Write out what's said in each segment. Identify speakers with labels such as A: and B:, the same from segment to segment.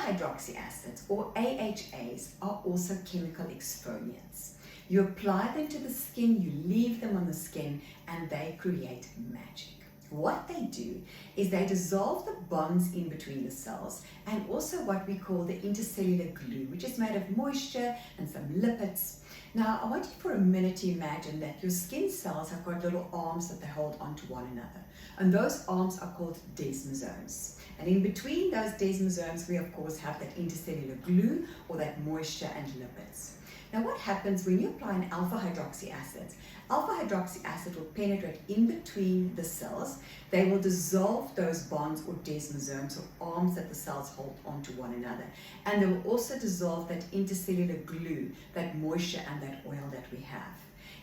A: hydroxy acids, or AHAs, are also chemical exfoliants. You apply them to the skin, you leave them on the skin, and they create magic. What they do is they dissolve the bonds in between the cells and also what we call the intercellular glue, which is made of moisture and some lipids. Now, I want you for a minute to imagine that your skin cells have got little arms that they hold onto one another. And those arms are called desmosomes. And in between those desmosomes, we of course have that intercellular glue or that moisture and lipids. Now, what happens when you apply an alpha hydroxy acid? Alpha hydroxy acid will penetrate in between the cells. They will dissolve those bonds or desmosomes or arms that the cells hold onto one another. And they will also dissolve that intercellular glue, that moisture and that oil that we have.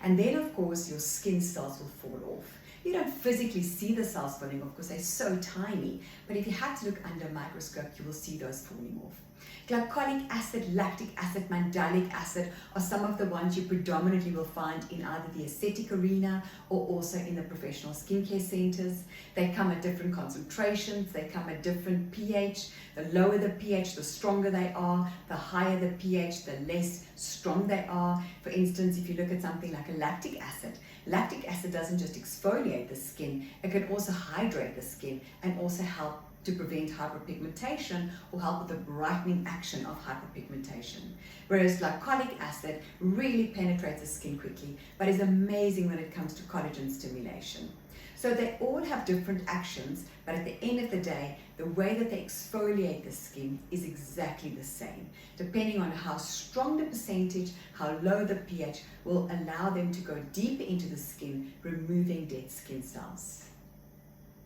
A: And then, of course, your skin cells will fall off. You don't physically see the cells falling off because they're so tiny, but if you had to look under a microscope, you will see those falling off. Glycolic acid, lactic acid, mandelic acid are some of the ones you predominantly will find in either the aesthetic arena or also in the professional skincare centers. They come at different concentrations, they come at different pH. The lower the pH, the stronger they are. The higher the pH, the less strong they are. For instance, if you look at something like a lactic acid doesn't just exfoliate the skin, it can also hydrate the skin and also help to prevent hyperpigmentation or help with the brightening action of hyperpigmentation. Whereas glycolic acid really penetrates the skin quickly, but is amazing when it comes to collagen stimulation. So they all have different actions, but at the end of the day, the way that they exfoliate the skin is exactly the same. Depending on how strong the percentage, how low the pH, will allow them to go deeper into the skin, removing dead skin cells.